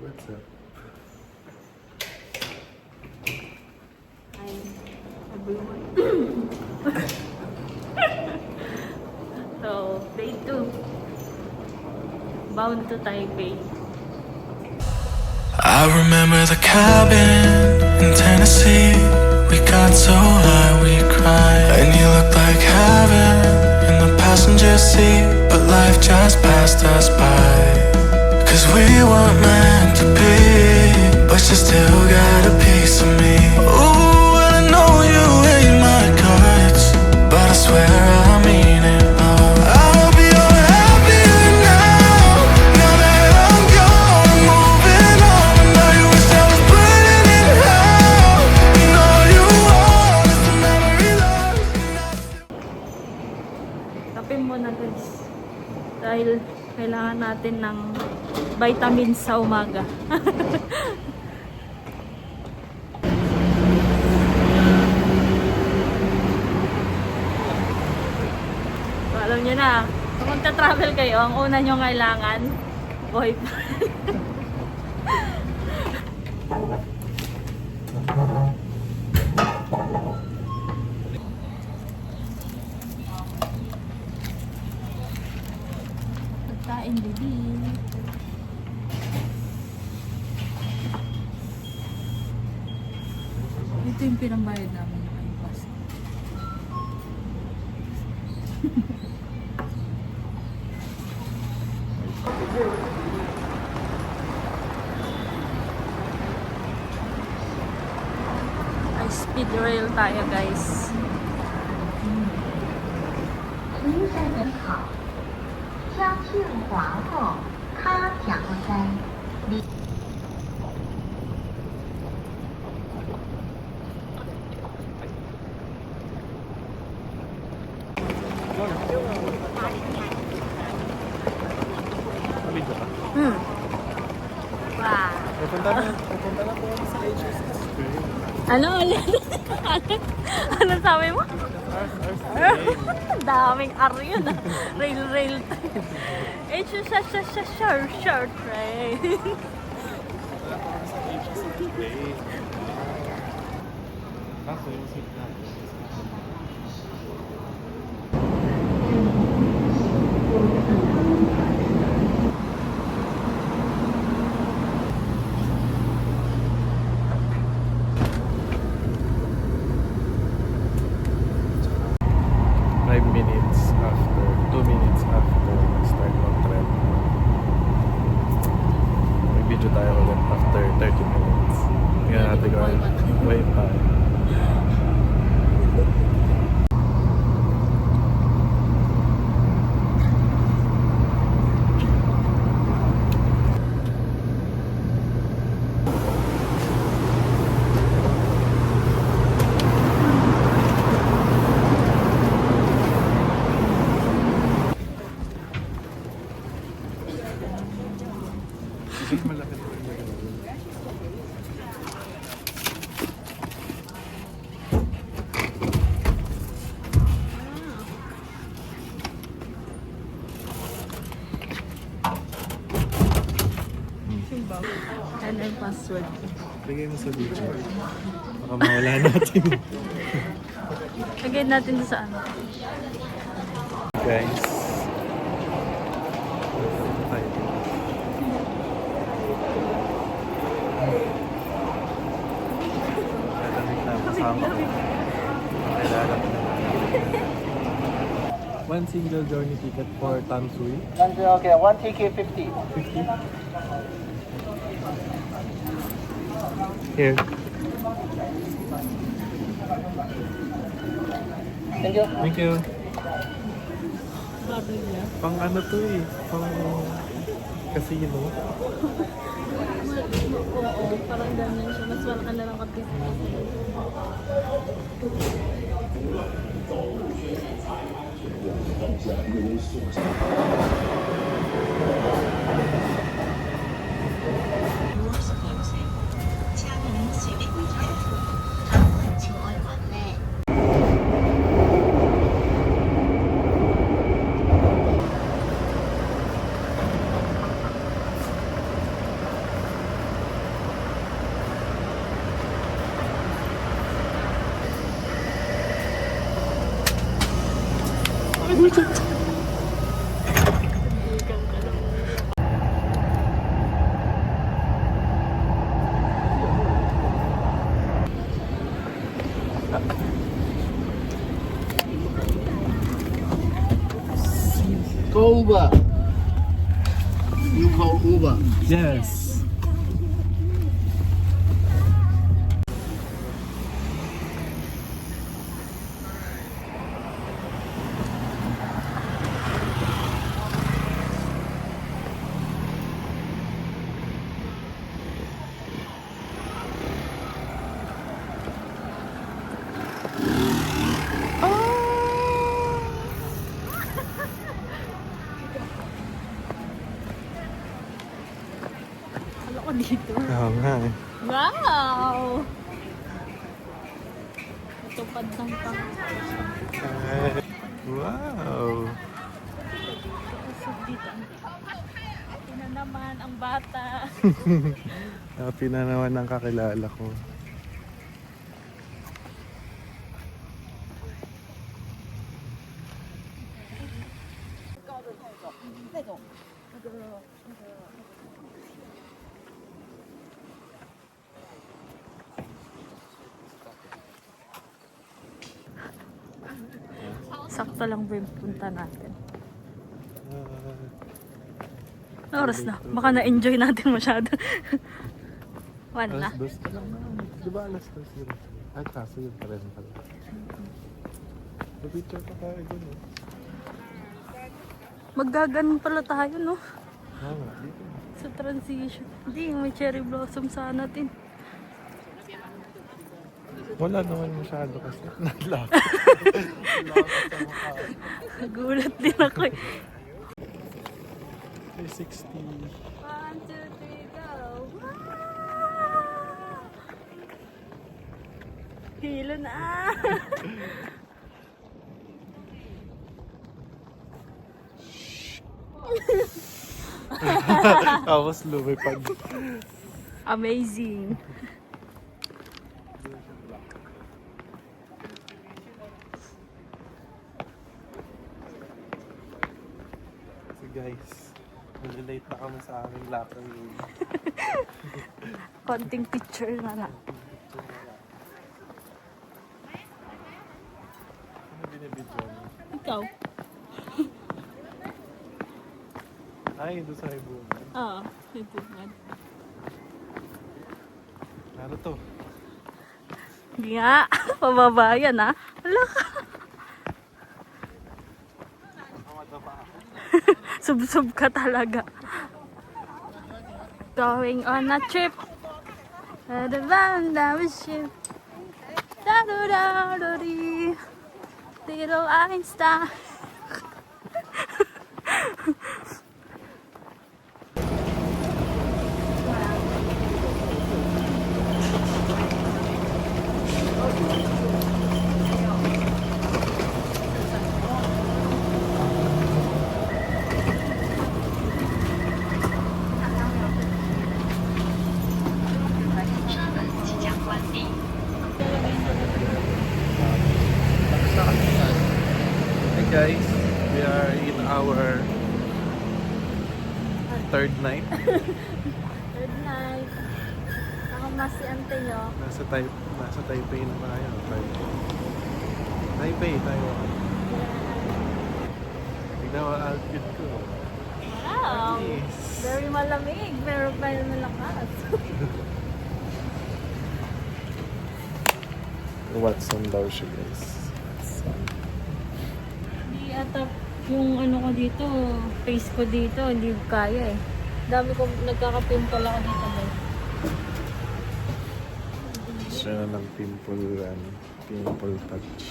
What's up? Hi, everyone. So, day 2. Bound to Taipei. I remember the cabin in Tennessee. We got so high we cried, and you looked like heaven in the passenger seat. But life just passed us by, 'cause we weren't meant to be, but you still got a piece of me. Ooh, and I know you hate my guts, but I swear I mean it all. I hope you're happier now, now that I'm gone, moving on. I know you wish I was burning in hell, and all you want is the memory lost. Kape muna guys. Dahil kailangan natin ng vitamins sa umaga. So, alam nyo na, kung magta-travel kayo, ang una nyo kailangan, boyfriend. Pagkain din. Ito yung pinambayad namin yung pasta. Ay, speed rail tayo guys. 您先生好，将进华后，他甲在。 Wow. Pupunta na po sa HSS. Ano ulit? Ano sabi mo? Daming R yun ah. Rail train. Short train. Kaso yung seat natin. Tayo ulit after 30 minutes. Tingnan natin kung wait tayo. Malaki po yung Ano yung password? bigay mo sa video. Baka mawala natin. Lagay natin sa ano. Guys. Ay. Kasama ko. Kailangan ko. One single journey ticket for Tansui. Okay, one ticket 50. 50. Here. Thank you. Thank you. Sabi niya. Pang ano to eh. Pang casino. Oo, parang ganyan siya. Mas malaki na lang kapit. Uber. You call Uber. Yes. Ano ko dito? Oo nga eh. Wow! Natupad ng pang. Wow. Usog dito. Ito na naman ang bata. Happy na naman ang kakilala ko. Sakto lang ba yung punta natin? Ano oras na? Baka na-enjoy natin masyado. One na. Alas dos ka lang naman. Di ba alas dos yun? Ay, kaso yun pa rin pala. Picture pa tayo dun eh. Magaganon pala tayo, no? Oo nga, dito. Sa transition. Hindi, may cherry blossom sana natin. Wala naman masyado kasi. Nalak. Nagulat din ako eh. 360. 1, 2, 3, go! Hilo na! Tapos lumipad. Amazing! So guys, malilate na kami sa aming locker room. Konting picture na lang. Ano binibidyo mo? Ikaw? Ay, doon sa ibon. Oo, ito nga. Ano to? Hindi nga, pababa yan ha. Hala ka. Sub-sub ka talaga. Going on a trip. The van that we ship. Da-do-da-do-dee. Little Einstein. Hey guys, we are in our third night. Good night. Ako mas si ante nyo. Nasa Taipei na tayo. Taipei tayo. Tignan mo ang outfit ko. Wow! Yes. Very malamig, pero medyo malakas. Watson daw siya guys. Hindi ata yung ano ko dito, face ko dito, hindi ko kaya eh. Dami ko nagkaka-pimple ako dito guys. Siya na ng pimple touch.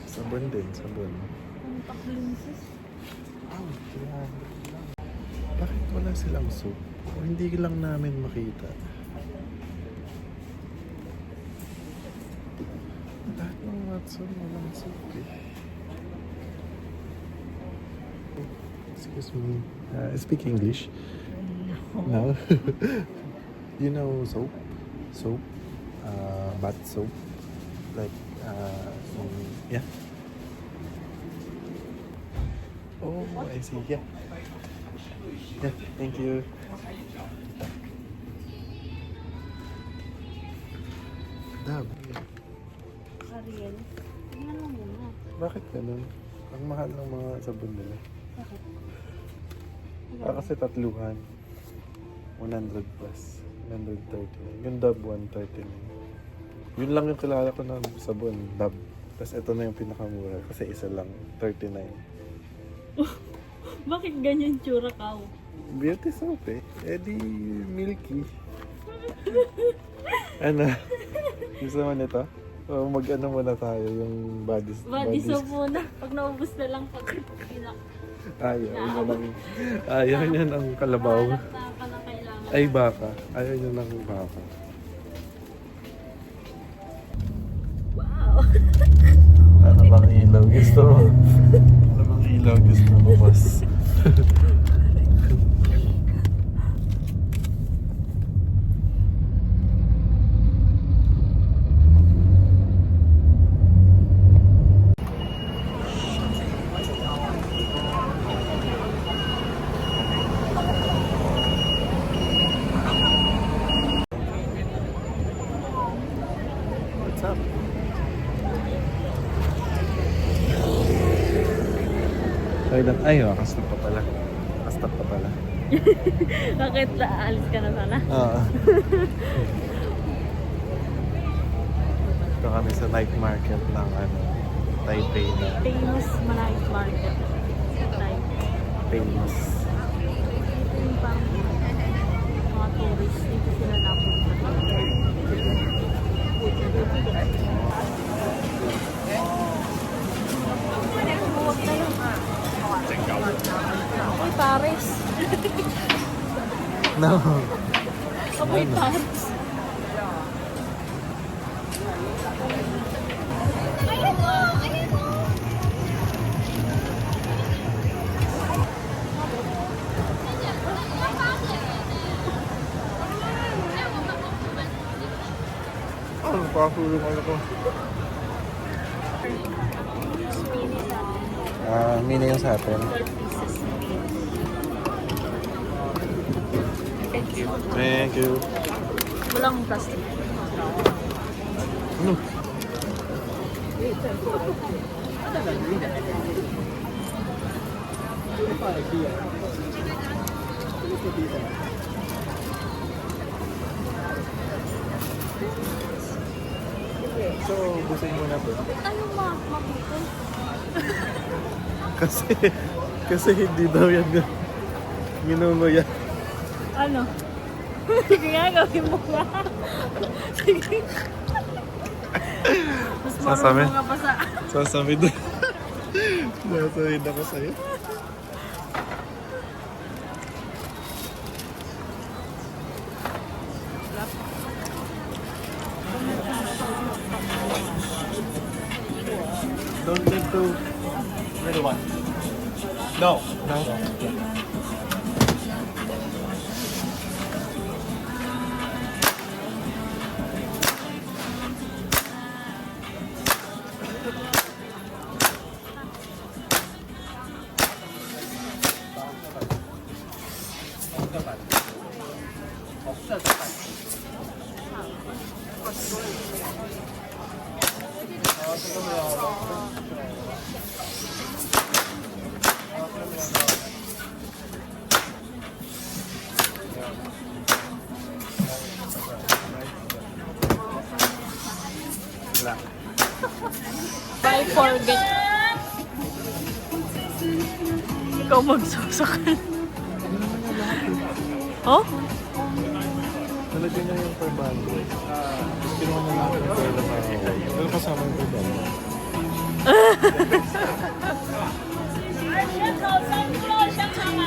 Sabon din, sabon. Contact lenses. Oh, 300 lang. Bakit wala silang soap? O hindi lang namin makita. Lahat ng Watson walang soap eh. Excuse me. Speak English? No. You know soap? Soap? Bath soap? Like, yeah. Oh, I see. Yeah. Yeah, thank you. Dab. Ariel. Tingnan mo muna. Bakit ganun? Ang mahal ng mga sabon nila. Bakit? Kasi tatluhan. 100 plus. 139. Yung Dove 139. Yun lang yung kilala ko na sabon, Dove. Tapos ito na yung pinakamura kasi isa lang, 39. Bakit ganyan tsura ka? Beauty soap eh. Eh di milky. Ano? Gusto mo nito? O mag-ano muna tayo yung Body soap muna. Pag naubos na lang pag pinak. Ayaw niya ng kalabaw. Hanap na ka na kailangan. Ay baka. Ayaw niya ng baka. Wow! Ano bang ilaw gusto mo? Ano bang ilaw gusto mo, boss? What's up? Ay, nakastop pa pala. Nakastop pa pala. Bakit aalis ka na sana? Oo. Ito kami sa night market ng Taipei na. Famous night market. Taipei. Famous. Ito yung pang mga tourist. Dito sila napunta. Huwag na yun. Ay, Paris. No. Amoy Paris. Ano pa yung ano ko? Mini yung sa atin. 12 pieces. Thank you. Walang plastic. Ano? So, busin mo na to. Ano mapukol? Kasi hindi daw yan ginunguya. Ano? Sige nga, gawin mo nga. Sige. Mas marunong nga pa sa... Sasabi doon. Sasabi na ko sa'yo. Don't get too... Middle one. No. No? Bye, forget. Ikaw magsasakan. Oh? Nalagyan niya yung per bundle. Tapos kinuha na natin yung per bundle. Pero kasama yung per bundle.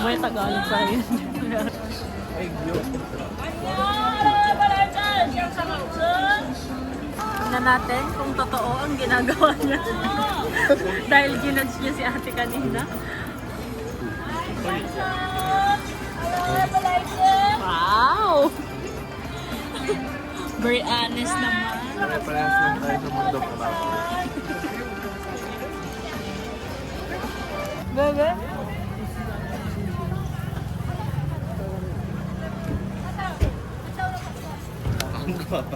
May Tagalog pa rin. Tingnan natin kung totoo ang ginagawa niya. Dahil ginudge niya si ate kanina. Wow! Very honest naman. Parehas lang tayo sa mundo ko na. Bebe? Ang guwapa.